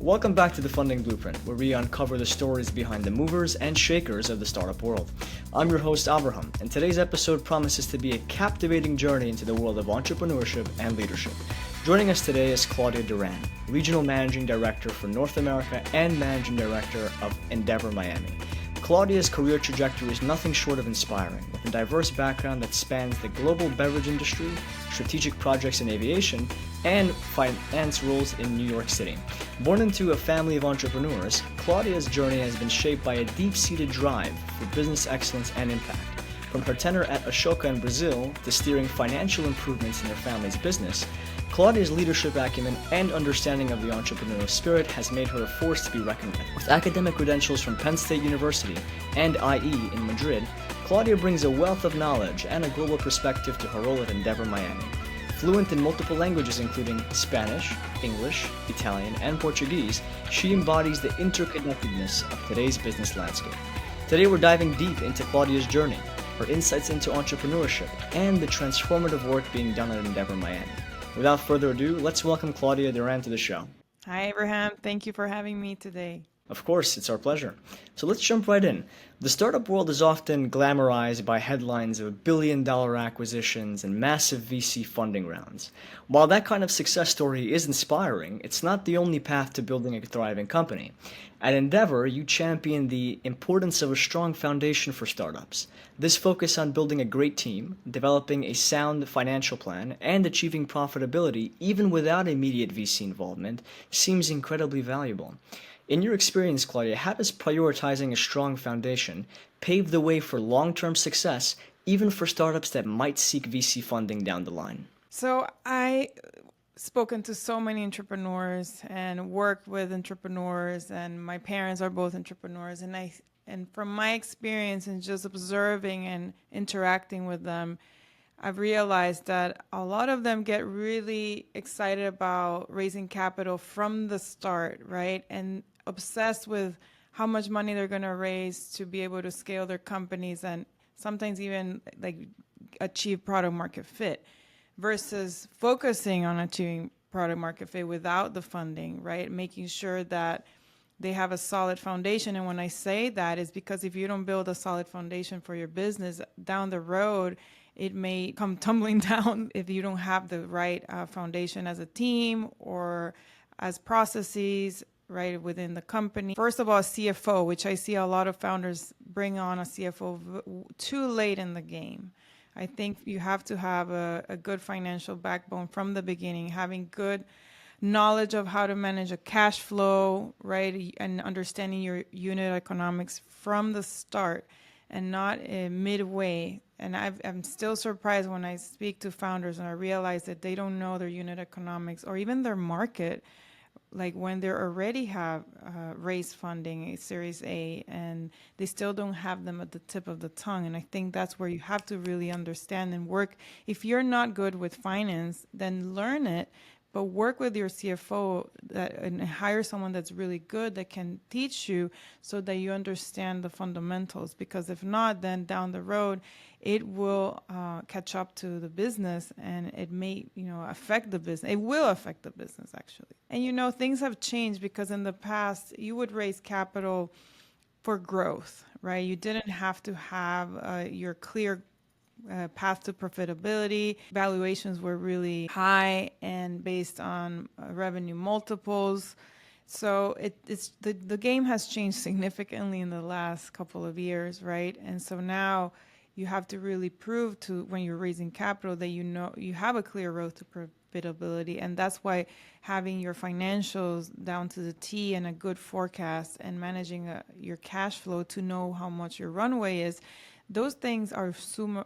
Welcome back to the Funding Blueprint, where we uncover the stories behind the movers and shakers of the startup world. I'm your host, Abraham, and today's episode promises to be a captivating journey into the world of entrepreneurship and leadership. Joining us today is Claudia Duran, Regional Managing Director for North America and Managing Director of Endeavor Miami. Claudia's career trajectory is nothing short of inspiring, with a diverse background that spans the global beverage industry, strategic projects in aviation, and finance roles in New York City. Born into a family of entrepreneurs, Claudia's journey has been shaped by a deep-seated drive for business excellence and impact. From her tenure at Ashoka in Brazil to steering financial improvements in her family's business, Claudia's leadership acumen and understanding of the entrepreneurial spirit has made her a force to be reckoned with. With academic credentials from Penn State University and IE in Madrid, Claudia brings a wealth of knowledge and a global perspective to her role at Endeavor Miami. Fluent in multiple languages including Spanish, English, Italian, and Portuguese, she embodies the interconnectedness of today's business landscape. Today we're diving deep into Claudia's journey, her insights into entrepreneurship, and the transformative work being done at Endeavor Miami. Without further ado, let's welcome Claudia Duran to the show. Hi, Abraham. Thank you for having me today. Of course, it's our pleasure. So let's jump right in. The startup world is often glamorized by headlines of billion-dollar acquisitions and massive VC funding rounds. While that kind of success story is inspiring, it's not the only path to building a thriving company. At Endeavor, you champion the importance of a strong foundation for startups. This focus on building a great team, developing a sound financial plan, and achieving profitability even without immediate VC involvement seems incredibly valuable. In your experience, Claudia, how does prioritizing a strong foundation pave the way for long-term success, even for startups that might seek VC funding down the line? So I spoken to so many entrepreneurs and worked with entrepreneurs, and my parents are both entrepreneurs, and from my experience and just observing and interacting with them, I've realized that a lot of them get really excited about raising capital from the start, right? And obsessed with how much money they're going to raise to be able to scale their companies and sometimes even like achieve product market fit versus focusing on achieving product market fit without the funding, right? Making sure that they have a solid foundation. And when I say that is because if you don't build a solid foundation for your business down the road, it may come tumbling down if you don't have the right foundation as a team or as processes, right, within the company. First of all, a CFO, which I see a lot of founders bring on a CFO too late in the game. I think you have to have a good financial backbone from the beginning, having good knowledge of how to manage a cash flow, right, and understanding your unit economics from the start and not midway. And I'm still surprised when I speak to founders and I realize that they don't know their unit economics or even their market, like when they already have raised funding, Series A, and they still don't have them at the tip of the tongue. And I think that's where you have to really understand and work. If you're not good with finance, then learn it, but work with your CFO and hire someone that's really good that can teach you so that you understand the fundamentals. Because if not, then down the road, it will catch up to the business and it may, affect the business. It will affect the business, actually. And, things have changed because in the past, you would raise capital for growth, right? You didn't have to have your clear path to profitability. Valuations were really high and based on revenue multiples. So the game has changed significantly in the last couple of years, right? And so now you have to really prove to when you're raising capital that you have a clear road to profitability, and that's why having your financials down to the T and a good forecast and managing your cash flow to know how much your runway is. Those things are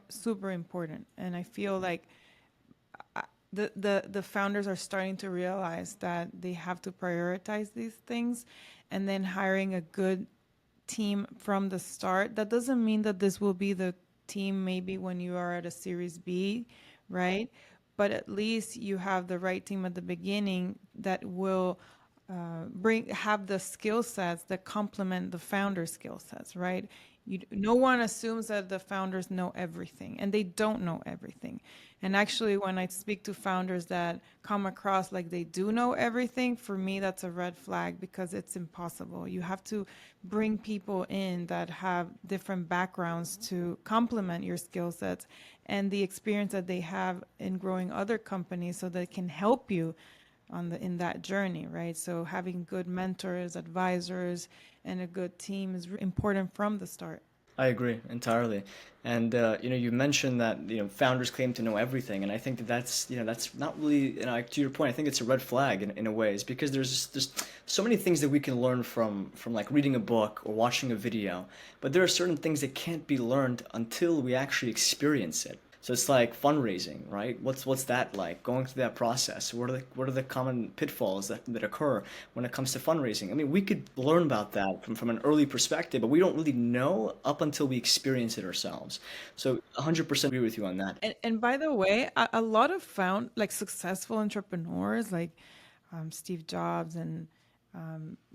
super important, and I feel like the founders are starting to realize that they have to prioritize these things, and then hiring a good team from the start. That doesn't mean that this will be the team maybe when you are at a Series B, right? But at least you have the right team at the beginning that will have the skill sets that complement the founder skill sets, right? No one assumes that the founders know everything, and they don't know everything. And actually, when I speak to founders that come across like they do know everything, for me, that's a red flag because it's impossible. You have to bring people in that have different backgrounds to complement your skill sets and the experience that they have in growing other companies so they can help you in that journey, right? So having good mentors, advisors, and a good team is important from the start. I agree entirely. And you mentioned that founders claim to know everything, and I think that that's not really, to your point. I think it's a red flag in a way, is because there's so many things that we can learn from like reading a book or watching a video, but there are certain things that can't be learned until we actually experience it. So it's like fundraising, right? What's that like? Going through that process. What are the common pitfalls that occur when it comes to fundraising? I mean, we could learn about that from an early perspective, but we don't really know up until we experience it ourselves. So 100% agree with you on that. And by the way, a lot of found like successful entrepreneurs like Steve Jobs and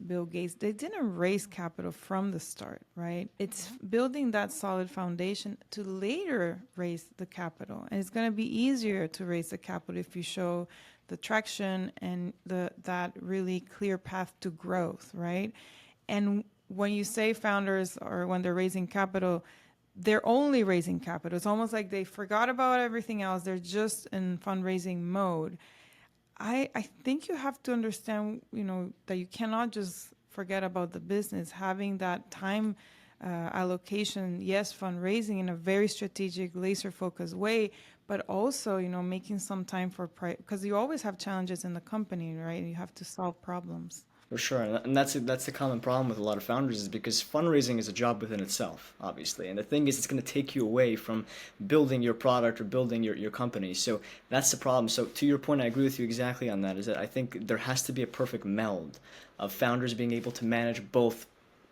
Bill Gates, they didn't raise capital from the start, right? It's building that solid foundation to later raise the capital. And it's going to be easier to raise the capital if you show the traction and that really clear path to growth, right? And when you say founders or when they're raising capital, they're only raising capital. It's almost like they forgot about everything else. They're just in fundraising mode. I think you have to understand, that you cannot just forget about the business. Having that time allocation, yes, fundraising in a very strategic, laser-focused way, but also, making some time for because you always have challenges in the company, right? You have to solve problems. For sure, and that's the common problem with a lot of founders is because fundraising is a job within itself, obviously. And the thing is, it's going to take you away from building your product or building your company. So that's the problem. So to your point, I agree with you exactly on that. Is that I think there has to be a perfect meld of founders being able to manage both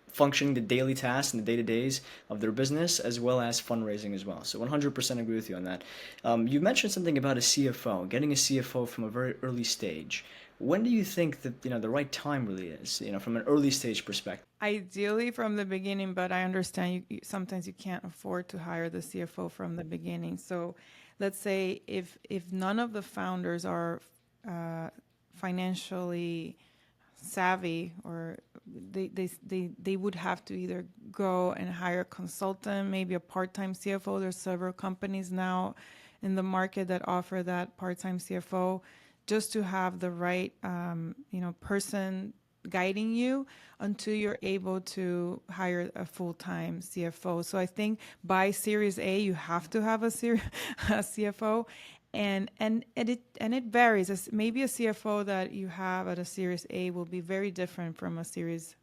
functioning the daily tasks and the day-to-days of their business as well as fundraising as well. So 100% agree with you on that. You mentioned something about a CFO, getting a CFO from a very early stage. When do you think that the right time really is, from an early stage perspective? Ideally from the beginning, but I understand sometimes you can't afford to hire the CFO from the beginning. So let's say if none of the founders are financially savvy, or they would have to either go and hire a consultant, maybe a part-time CFO. There's several companies now in the market that offer that part-time CFO, just to have the right person guiding you until you're able to hire a full-time CFO. So I think by Series A you have to have a CFO, and it varies. Maybe a CFO that you have at a Series A will be very different from a Series,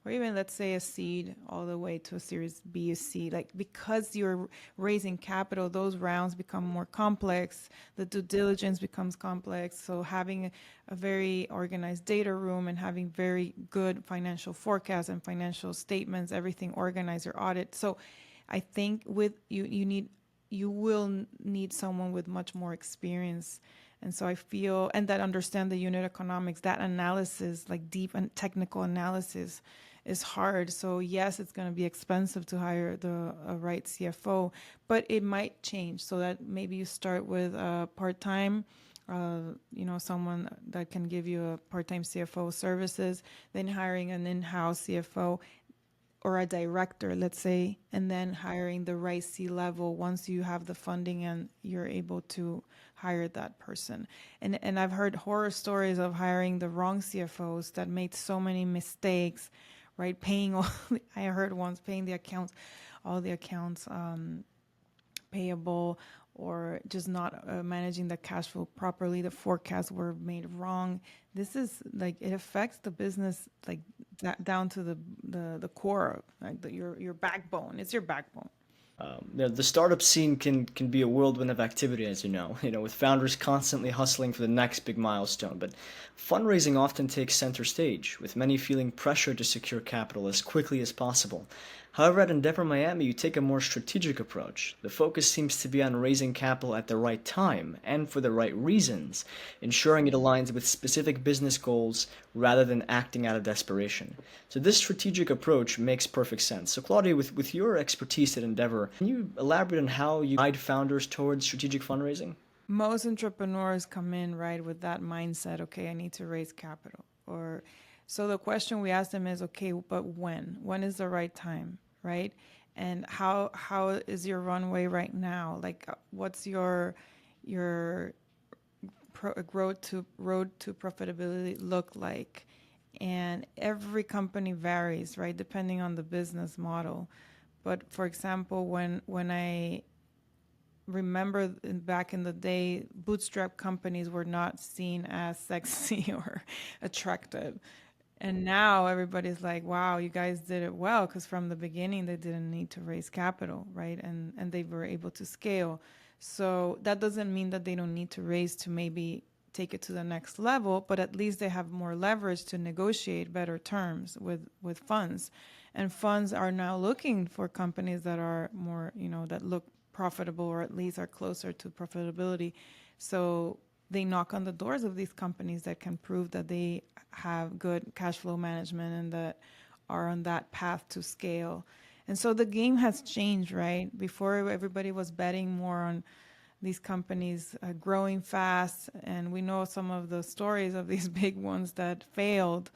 or even let's say a seed all the way to a Series B or C. Like, because you're raising capital, those rounds become more complex. The due diligence becomes complex. So having a very organized data room and having very good financial forecasts and financial statements, everything organized, your audit. So I think with you will need someone with much more experience. And so I feel, and that understand the unit economics, that analysis, like deep and technical analysis, is hard. So yes, it's going to be expensive to hire a right CFO, but it might change so that maybe you start with a part-time, someone that can give you a part-time CFO services, then hiring an in-house CFO, or a director, let's say, and then hiring the right C-level once you have the funding and you're able to hire that person. And I've heard horror stories of hiring the wrong CFOs that made so many mistakes, right? I heard once paying all the accounts payable, or just not managing the cash flow properly. The forecasts were made wrong. This is like, it affects the business like that down to the core, like your backbone. It's your backbone. The startup scene can be a whirlwind of activity, as you know, with founders constantly hustling for the next big milestone. But fundraising often takes center stage, with many feeling pressure to secure capital as quickly as possible. However, at Endeavor Miami, you take a more strategic approach. The focus seems to be on raising capital at the right time and for the right reasons, ensuring it aligns with specific business goals rather than acting out of desperation. So, this strategic approach makes perfect sense. So, Claudia, with your expertise at Endeavor, can you elaborate on how you guide founders towards strategic fundraising? Most entrepreneurs come in right with that mindset, okay, I need to raise capital. Or so the question we ask them is, okay, but when? When is the right time, right? And how is your runway right now? Like what's your road to profitability look like? And every company varies, right, depending on the business model. But for example, when I remember back in the day, bootstrap companies were not seen as sexy or attractive. And now everybody's like, wow, you guys did it well, because from the beginning they didn't need to raise capital, right? And they were able to scale. So that doesn't mean that they don't need to raise to maybe take it to the next level, but at least they have more leverage to negotiate better terms with funds. And funds are now looking for companies that are more, that look profitable or at least are closer to profitability. So they knock on the doors of these companies that can prove that they have good cash flow management and that are on that path to scale. And so the game has changed, right? Before everybody was betting more on these companies growing fast, and we know some of the stories of these big ones that failed.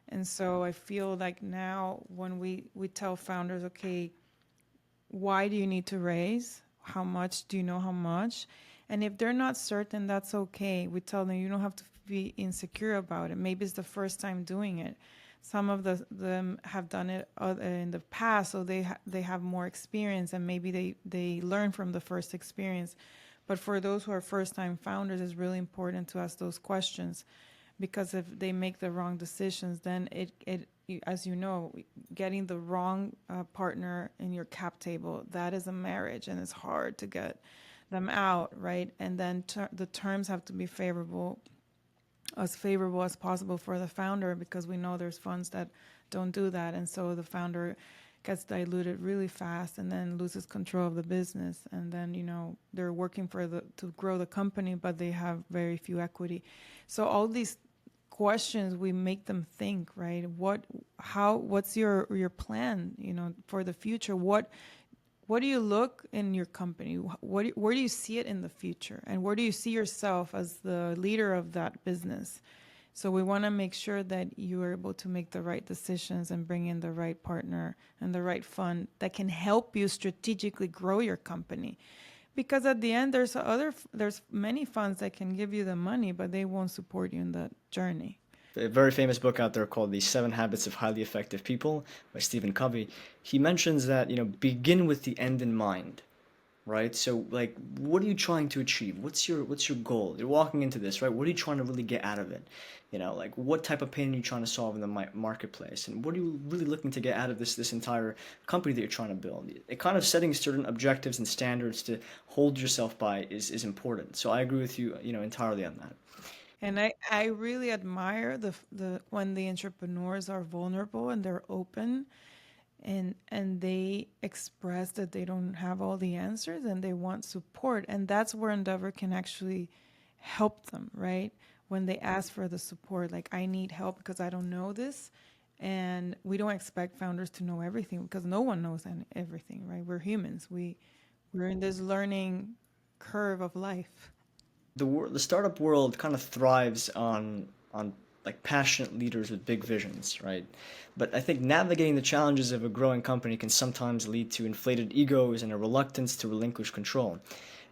And so I feel like now when we tell founders, okay, why do you need to raise? How much? Do you know how much? And if they're not certain, that's okay. We tell them you don't have to be insecure about it. Maybe it's the first time doing it. Some of them have done it in the past, so they have more experience, and maybe they learn from the first experience. But for those who are first time founders, it's really important to ask those questions, because if they make the wrong decisions, then as you know, getting the wrong partner in your cap table, that is a marriage, and it's hard to get them out, right? And then the terms have to be favorable as possible for the founder, because we know there's funds that don't do that, and so the founder gets diluted really fast and then loses control of the business, and then they're working to grow the company, but they have very few equity. So all these questions, we make them think, right? What's your plan, for the future? What do you look in your company? Where do you see it in the future? And where do you see yourself as the leader of that business? So we want to make sure that you are able to make the right decisions and bring in the right partner and the right fund that can help you strategically grow your company. Because at the end, there's many funds that can give you the money, but they won't support you in that journey. A very famous book out there called The Seven Habits of Highly Effective People by Stephen Covey. He mentions that, begin with the end in mind, right? So like, what are you trying to achieve? What's your goal? You're walking into this, right? What are you trying to really get out of it? Like what type of pain are you trying to solve in the marketplace? And what are you really looking to get out of this entire company that you're trying to build? It kind of setting certain objectives and standards to hold yourself by is important. So I agree with you, entirely on that. And I really admire the when the entrepreneurs are vulnerable and they're open, and they express that they don't have all the answers and they want support, and that's where Endeavor can actually help them, right? When they ask for the support, like, I need help because I don't know this. And we don't expect founders to know everything, because no one knows everything, right? We're humans. We're in this learning curve of life. The startup world kind of thrives on like passionate leaders with big visions, right? But I think navigating the challenges of a growing company can sometimes lead to inflated egos and a reluctance to relinquish control.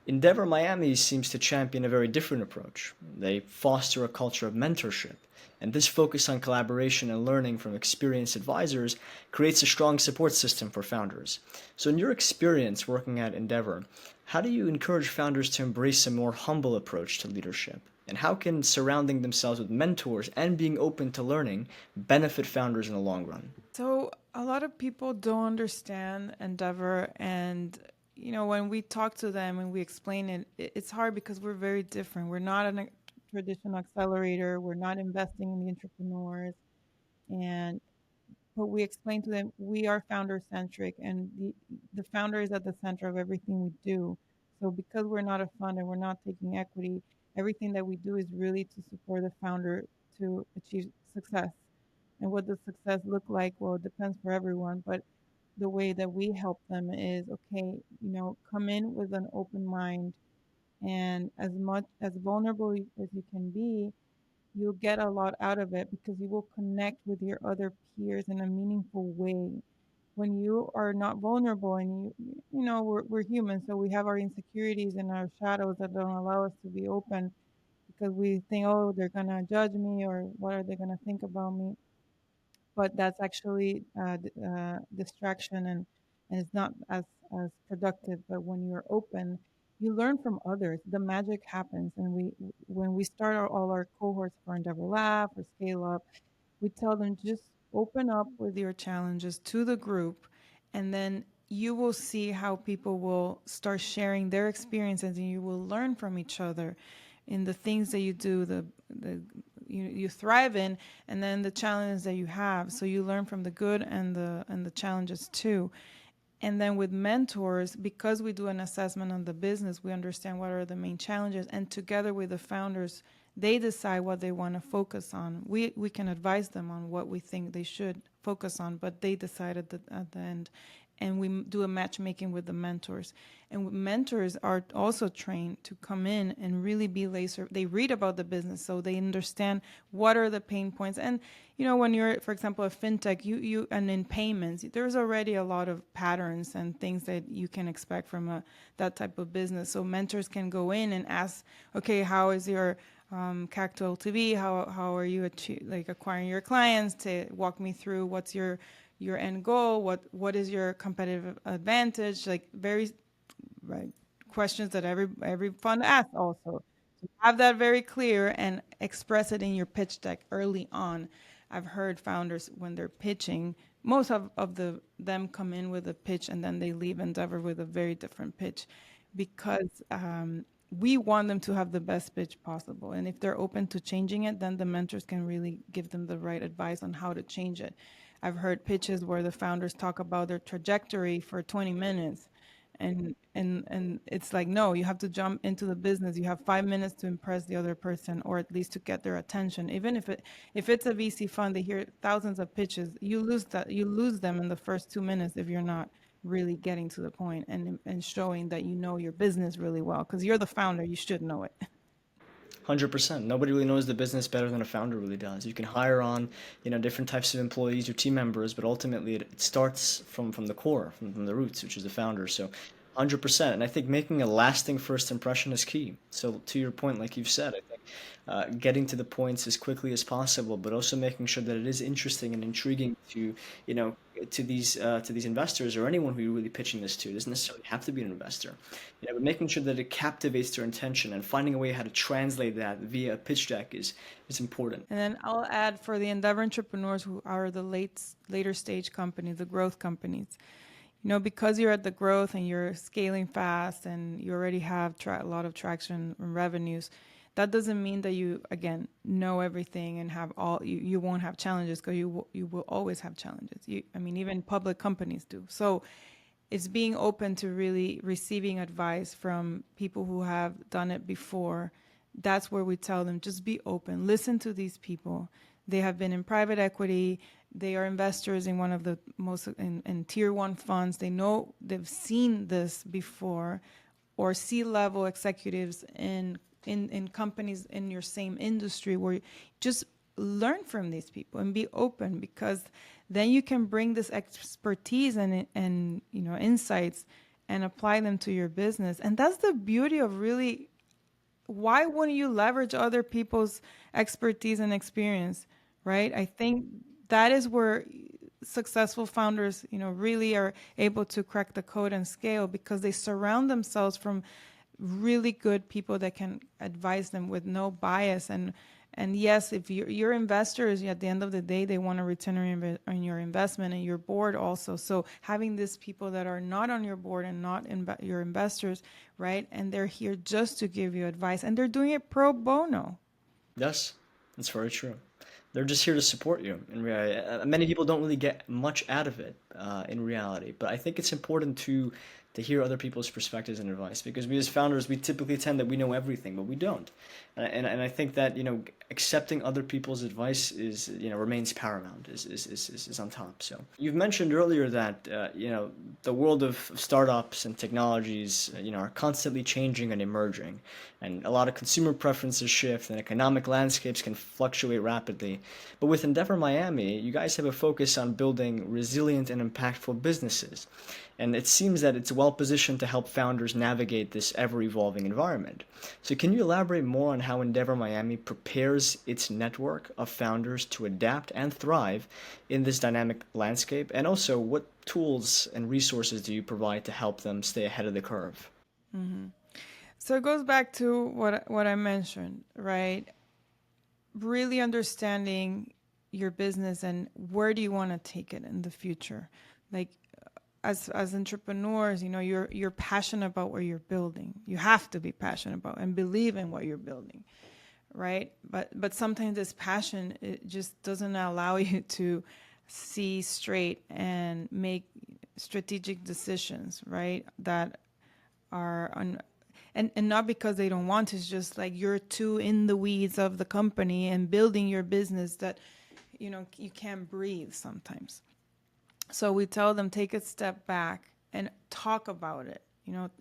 Endeavor Miami seems to champion a very different approach. They foster a culture of mentorship, and this focus on collaboration and learning from experienced advisors creates a strong support system for founders. So, in your experience working at Endeavor, how do you encourage founders to embrace a more humble approach to leadership? And how can surrounding themselves with mentors and being open to learning benefit founders in the long run? So a lot of people don't understand Endeavor, and when we talk to them and we explain it, it's hard because we're very different. We're not a traditional accelerator. We're not investing in the entrepreneurs, and but we explain to them we are founder centric, and the founder is at the center of everything we do. So because we're not a fund and we're not taking equity, everything that we do is really to support the founder to achieve success. And what does success look like? Well, it depends for everyone, but the way that we help them is, okay, come in with an open mind, and as much as vulnerable as you can be, you'll get a lot out of it because you will connect with your other peers in a meaningful way. When you are not vulnerable, and we're human, so we have our insecurities and our shadows that don't allow us to be open, because we think, oh, they're gonna judge me, or what are they gonna think about me? But that's actually distraction, and it's not as productive. But when you're open, you learn from others. The magic happens, and when we start all our cohorts for Endeavor Lab or Scale Up, we tell them, just open up with your challenges to the group, and then you will see how people will start sharing their experiences, and you will learn from each other in the things that you do, you thrive in, and then the challenges that you have. So you learn from the good and the challenges too. And then with mentors, because we do an assessment on the business, we understand what are the main challenges, and together with the founders, they decide what they want to focus on. We can advise them on what we think they should focus on, but they decide at the end. And we do a matchmaking with the mentors. And mentors are also trained to come in and really be laser. They read about the business, so they understand what are the pain points. And when you're, for example, a fintech, you and in payments, there's already a lot of patterns and things that you can expect from that type of business. So mentors can go in and ask, okay, how is your CAC to LTV? How are you acquiring your clients? To walk me through what's your end goal, what is your competitive advantage, like very right questions that every fund asks. Also, to have that very clear and express it in your pitch deck early on. I've heard founders, when they're pitching, most of them come in with a pitch, and then they leave Endeavor with a very different pitch, because we want them to have the best pitch possible. And if they're open to changing it, then the mentors can really give them the right advice on how to change it. I've heard pitches where the founders talk about their trajectory for 20 minutes. And it's like, no, you have to jump into the business. You have 5 minutes to impress the other person, or at least to get their attention. Even if it's a VC fund, they hear thousands of pitches. You lose them in the first 2 minutes if you're not really getting to the point and showing that you know your business really well, because you're the founder. You should know it. 100%. Nobody really knows the business better than a founder really does. You can hire on, different types of employees or team members, but ultimately it starts from the core, from the roots, which is the founder. So 100%. And I think making a lasting first impression is key. So to your point, like you've said, I think getting to the points as quickly as possible, but also making sure that it is interesting and intriguing to, you know, to these investors or anyone who you're really pitching this to. It doesn't necessarily have to be an investor, but making sure that it captivates their attention and finding a way how to translate that via a pitch deck is important. And then I'll add, for the Endeavor entrepreneurs who are the later stage companies, the growth companies, because you're at the growth and you're scaling fast and you already have a lot of traction and revenues, that doesn't mean that you, again, know everything and have you won't have challenges, because you will always have challenges. Even public companies do. So it's being open to really receiving advice from people who have done it before. That's where we tell them, just be open, listen to these people. They have been in private equity. They are investors in one of the most in tier one funds. They've seen this before, or C-level executives in companies in your same industry, where you just learn from these people and be open, because then you can bring this expertise and insights and apply them to your business. And that's the beauty of really, why wouldn't you leverage other people's expertise and experience, right? I think that is where successful founders, really are able to crack the code and scale, because they surround themselves from really good people that can advise them with no bias. And yes, if your investors, at the end of the day, they want a return on your investment, and your board also. So having these people that are not on your board and not your investors, right? And they're here just to give you advice, and they're doing it pro bono. Yes, that's very true. They're just here to support you in reality. Many people don't really get much out of it in reality, but I think it's important to hear other people's perspectives and advice because we as founders we typically tend that we know everything, but we don't. And I think that accepting other people's advice is remains paramount is on top. So you've mentioned earlier that the world of startups and technologies are constantly changing and emerging, and a lot of consumer preferences shift and economic landscapes can fluctuate rapidly. But with Endeavor Miami, you guys have a focus on building resilient and impactful businesses. And it seems that it's well positioned to help founders navigate this ever evolving environment. So, can you elaborate more on how Endeavor Miami prepares its network of founders to adapt and thrive in this dynamic landscape? And also, what tools and resources do you provide to help them stay ahead of the curve? So it goes back to what I mentioned, right? Really understanding your business and where do you want to take it in the future. Like as entrepreneurs, you're passionate about what you're building. You have to be passionate about and believe in what you're building, right? But sometimes this passion, it just doesn't allow you to see straight and make strategic decisions, right? That are and not because they don't want to, it's just like you're too in the weeds of the company and building your business that you can't breathe sometimes. So we tell them, take a step back and talk about it.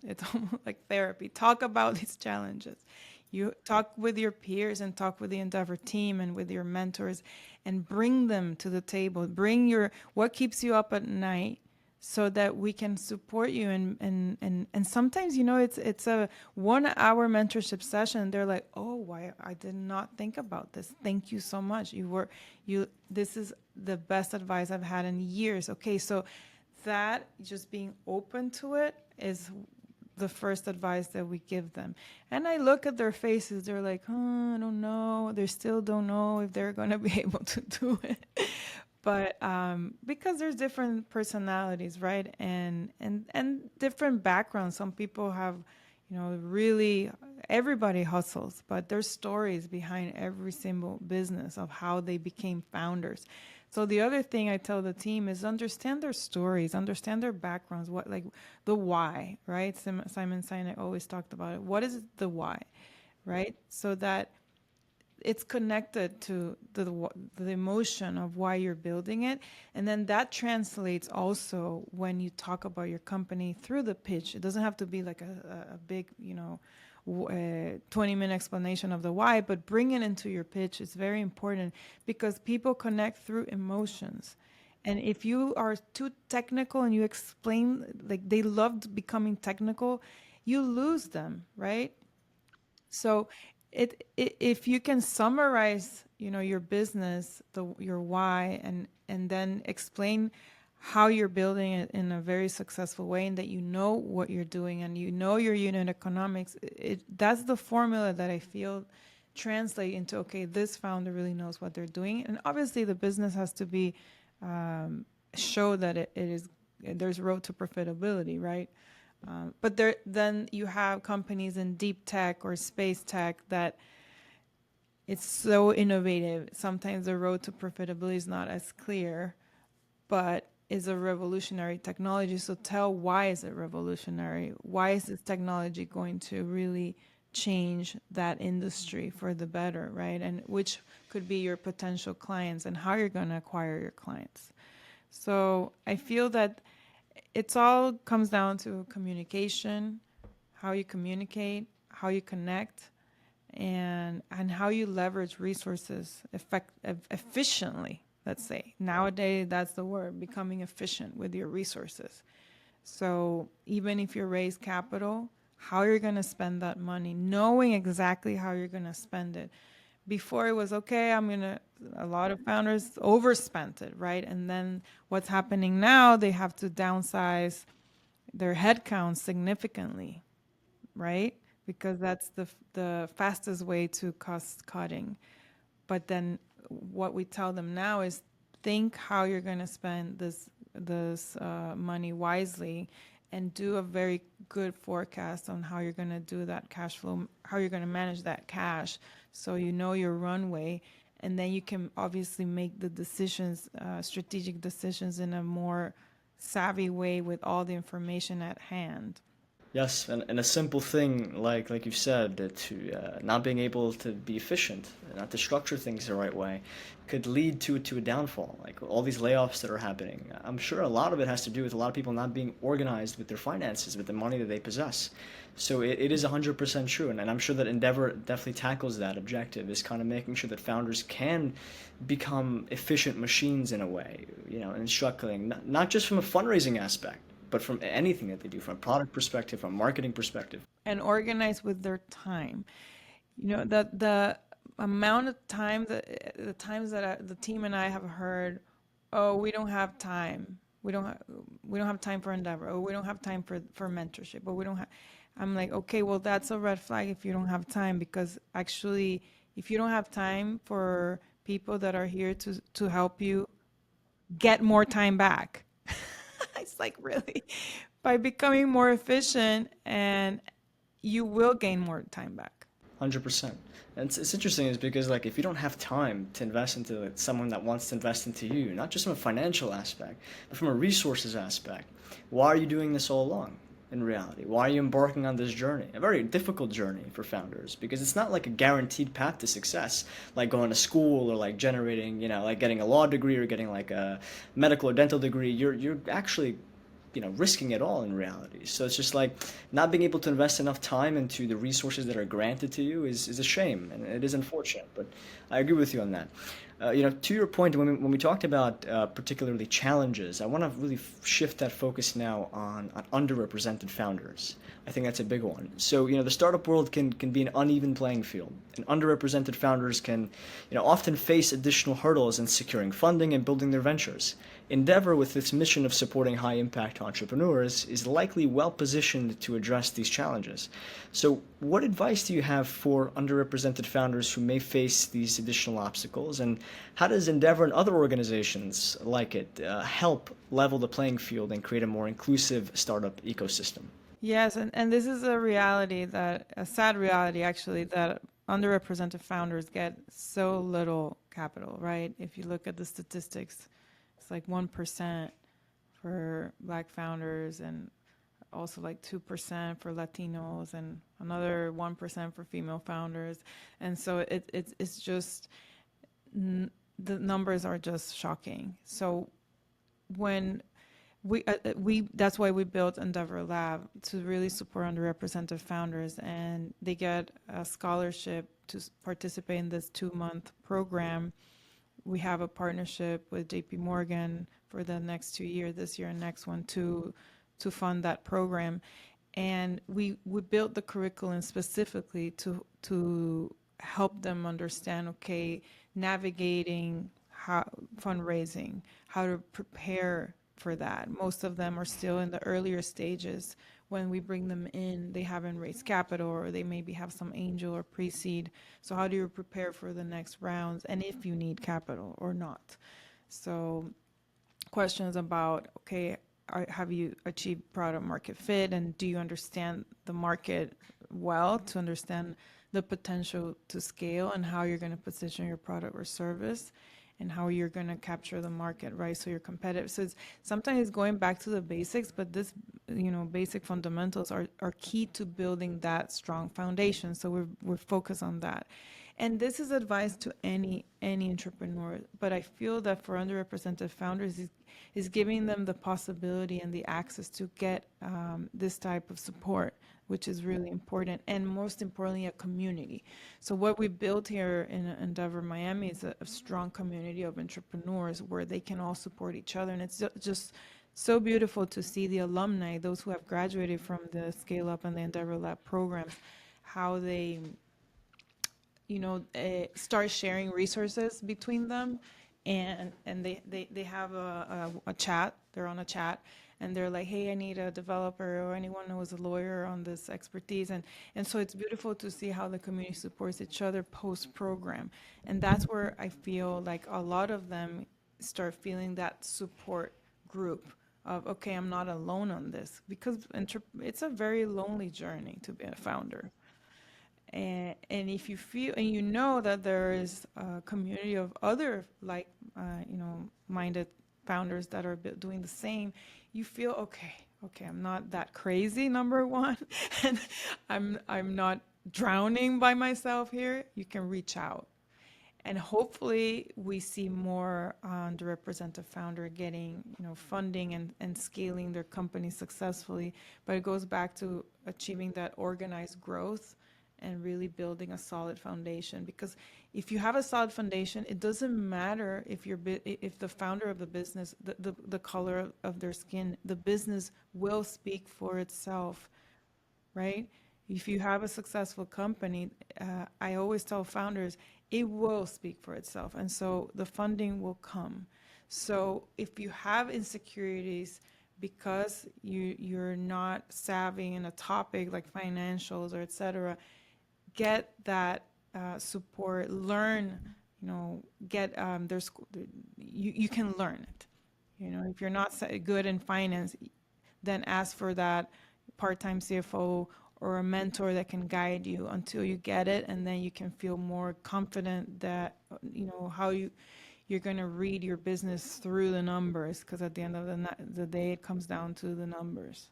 It's almost like therapy. Talk about these challenges. You talk with your peers and talk with the Endeavor team and with your mentors and bring them to the table. Bring what keeps you up at night so that we can support you. And sometimes, it's a 1 hour mentorship session. They're like, oh, why I did not think about this. Thank you so much. This is the best advice I've had in years. Okay, so that just being open to it is the first advice that we give them. And I look at their faces, they're like, oh, I don't know. They still don't know if they're going to be able to do it. But because there's different personalities, right? And different backgrounds. Some people have, really everybody hustles, but there's stories behind every single business of how they became founders. So the other thing I tell the team is understand their stories, understand their backgrounds, what like the why, right? Simon Sinek always talked about it. What is the why, right? So that it's connected to the emotion of why you're building it, and then that translates also when you talk about your company through the pitch. It doesn't have to be like a big 20-minute explanation of the why, but bring it into your pitch. It's very important because people connect through emotions. And if you are too technical and you explain, like they loved becoming technical, you lose them, right? So if you can summarize, your business, your why, and then explain how you're building it in a very successful way, and that you know what you're doing and your unit economics, that's the formula that I feel translate into, okay, this founder really knows what they're doing. And obviously the business has to be show that it is, there's road to profitability, right? But then you have companies in deep tech or space tech that it's so innovative. Sometimes the road to profitability is not as clear, but is a revolutionary technology. So tell, why is it revolutionary? Why is this technology going to really change that industry for the better, right? And which could be your potential clients and how you're going to acquire your clients. So I feel that it's all comes down to communication, how you communicate, how you connect, and how you leverage resources efficiently. Let's say nowadays that's the word, becoming efficient with your resources. So even if you raise capital, how you're going to spend that money, knowing exactly how you're going to spend it. Before it was, okay, a lot of founders overspent it, right? And then what's happening now, they have to downsize their headcount significantly, right? Because that's the fastest way to cost cutting. But then what we tell them now is think how you're going to spend this money wisely, and do a very good forecast on how you're going to do that cash flow, how you're going to manage that cash, so you know your runway, and then you can obviously make the decisions, strategic decisions, in a more savvy way with all the information at hand. Yes, and a simple thing like you've said, to not being able to be efficient, not to structure things the right way, could lead to a downfall. Like all these layoffs that are happening, I'm sure a lot of it has to do with a lot of people not being organized with their finances, with the money that they possess. So it is 100% true, and I'm sure that Endeavor definitely tackles that objective, is kind of making sure that founders can become efficient machines in a way, and struggling not just from a fundraising aspect, but from anything that they do, from a product perspective, from a marketing perspective. And organize with their time. The amount of time that the times that the team and I have heard, oh, we don't have time. We don't have time for Endeavor. Oh, we don't have time for mentorship. But we don't have. I'm like, okay, well, that's a red flag if you don't have time, because actually, if you don't have time for people that are here to help you get more time back, it's like, really, by becoming more efficient, and you will gain more time back. 100%. And it's interesting is because like if you don't have time to invest into like, someone that wants to invest into you, not just from a financial aspect, but from a resources aspect, why are you doing this all along? In reality, why are you embarking on this journey? A very difficult journey for founders, because it's not like a guaranteed path to success, like going to school or like generating, like getting a law degree or getting like a medical or dental degree. You're actually risking it all in reality. So it's just like not being able to invest enough time into the resources that are granted to you is a shame, and it is unfortunate. But I agree with you on that. To your point, when we talked about particularly challenges, I want to really shift that focus now on underrepresented founders. I think that's a big one. So, the startup world can be an uneven playing field, and underrepresented founders can, often face additional hurdles in securing funding and building their ventures. Endeavor, with its mission of supporting high impact entrepreneurs, is likely well positioned to address these challenges. So, what advice do you have for underrepresented founders who may face these additional obstacles? And how does Endeavor and other organizations like it help level the playing field and create a more inclusive startup ecosystem? Yes, and this is a sad reality actually, that underrepresented founders get so little capital, right? If you look at the statistics, it's like 1% for Black founders, and also like 2% for Latinos, and another 1% for female founders. And so it's just, the numbers are just shocking. So when we that's why we built Endeavor Lab, to really support underrepresented founders, and they get a scholarship to participate in this 2-month program. We have a partnership with JP Morgan for the next 2 years, this year and next one, to fund that program. And we built the curriculum specifically to help them understand, okay, navigating how fundraising, how to prepare for that. Most of them are still in the earlier stages. When we bring them in, they haven't raised capital, or they maybe have some angel or pre-seed. So how do you prepare for the next rounds, and if you need capital or not? So questions about, okay, have you achieved product market fit, and do you understand the market well to understand the potential to scale, and how you're going to position your product or service, and how you're going to capture the market, right? So you're competitive. So sometimes it's going back to the basics, but this, basic fundamentals are key to building that strong foundation. So we're focused on that. And this is advice to any entrepreneur, but I feel that for underrepresented founders is giving them the possibility and the access to get this type of support, which is really important, and most importantly, a community. So what we built here in Endeavor Miami is a strong community of entrepreneurs where they can all support each other, and it's just so beautiful to see the alumni, those who have graduated from the Scale Up and the Endeavor Lab programs, how they start sharing resources between them, and they have a chat. They're on a chat, and they're like, hey, I need a developer or anyone who is a lawyer on this expertise, and so it's beautiful to see how the community supports each other post program. And that's where I feel like a lot of them start feeling that support group of, okay, I'm not alone on this, because it's a very lonely journey to be a founder. And if you feel and you know that there is a community of other minded founders that are doing the same, you feel okay, I'm not that crazy, number one, and I'm not drowning by myself here. You can reach out. And hopefully we see more underrepresented founder getting, funding and scaling their company successfully. But it goes back to achieving that organized growth and really building a solid foundation. Because if you have a solid foundation, it doesn't matter if the founder of the business, the color of their skin, the business will speak for itself, right? If you have a successful company, I always tell founders, it will speak for itself. And so the funding will come. So if you have insecurities because you're not savvy in a topic like financials or et cetera, get that support, learn, you can learn it. If you're not good in finance, then ask for that part-time CFO or a mentor that can guide you until you get it, and then you can feel more confident that how you're going to read your business through the numbers, because at the end of the day it comes down to the numbers.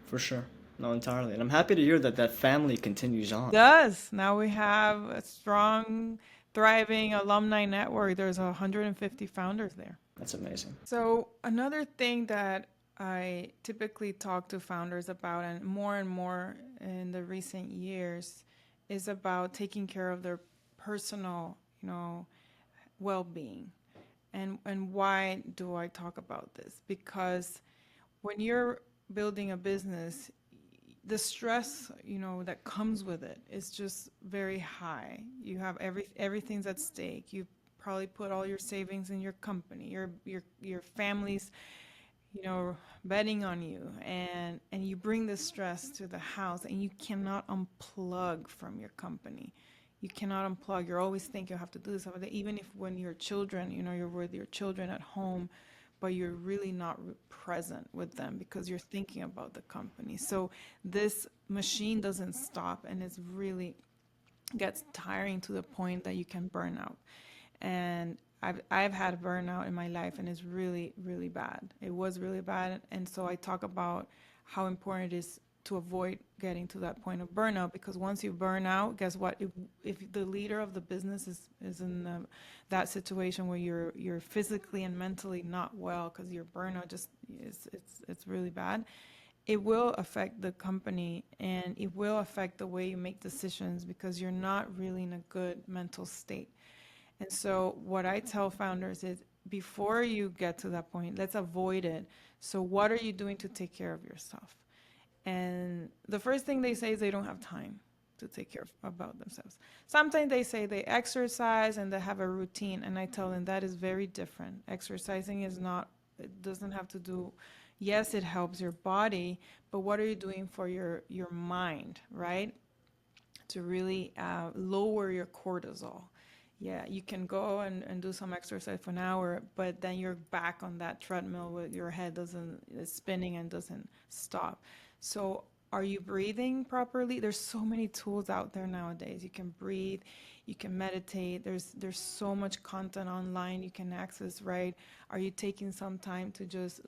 For sure. No, entirely. And I'm happy to hear that family continues on. It does. Now we have a strong, thriving alumni network. There's 150 founders there. That's amazing. So another thing that I typically talk to founders about, and more in the recent years, is about taking care of their personal, well-being. And why do I talk about this? Because when you're building a business, the stress, that comes with it is just very high. You have everything's at stake. You probably put all your savings in your company. Your family's betting on you, and you bring the stress to the house, and you cannot unplug from your company. You cannot unplug. You're always thinking you have to do this, even if when your children, you're with your children at home, but you're really not present with them because you're thinking about the company. So this machine doesn't stop, and it's really gets tiring to the point that you can burn out. And I've had a burnout in my life, and it's really, really bad. It was really bad. And so I talk about how important it is to avoid getting to that point of burnout, because once you burn out, guess what? If the leader of the business is in that situation where you're physically and mentally not well because your burnout just it's really bad, it will affect the company, and it will affect the way you make decisions because you're not really in a good mental state. And so what I tell founders is, before you get to that point, let's avoid it. So what are you doing to take care of yourself? And the first thing they say is they don't have time to take care about themselves. Sometimes they say they exercise and they have a routine, and I tell them that is very different. Exercising it doesn't have to do, yes, it helps your body, but what are you doing for your mind, right? To really lower your cortisol. Yeah, you can go and do some exercise for an hour, but then you're back on that treadmill with your head is spinning and doesn't stop. So are you breathing properly? There's so many tools out there nowadays. You can breathe, you can meditate. There's so much content online you can access, right? Are you taking some time to just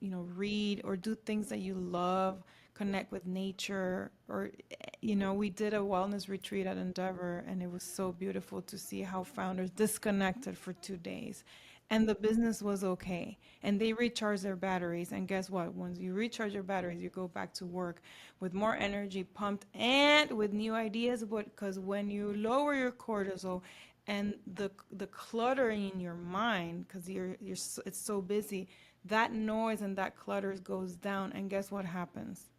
read or do things that you love, connect with nature? Or we did a wellness retreat at Endeavor, and it was so beautiful to see how founders disconnected for 2 days, and the business was okay, and they recharged their batteries. And guess what? Once you recharge your batteries, you go back to work with more energy pumped and with new ideas. Because when you lower your cortisol and the clutter in your mind, because it's so busy, that noise and that clutter goes down, and guess what happens?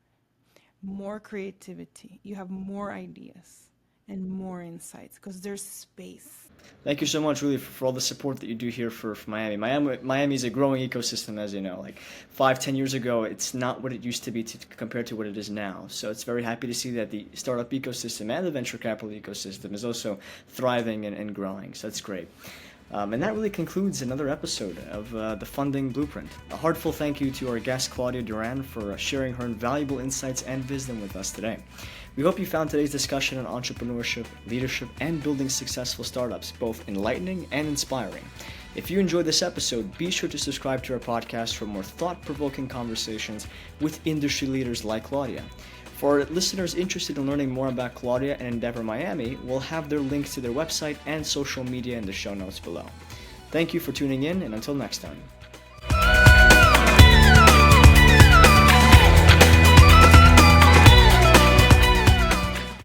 More creativity. You have more ideas and more insights because there's space. Thank you so much, really, for all the support that you do here for Miami. Miami is a growing ecosystem, as you know. Like 5-10 years ago, it's not what it used to be compared to what it is now. So it's very happy to see that the startup ecosystem and the venture capital ecosystem is also thriving and growing. So that's great. And that really concludes another episode of the Funding Blueprint. A heartfelt thank you to our guest, Claudia Duran, for sharing her invaluable insights and wisdom with us today. We hope you found today's discussion on entrepreneurship, leadership, and building successful startups both enlightening and inspiring. If you enjoyed this episode, be sure to subscribe to our podcast for more thought-provoking conversations with industry leaders like Claudia. For listeners interested in learning more about Claudia and Endeavor Miami, we'll have their links to their website and social media in the show notes below. Thank you for tuning in, and until next time.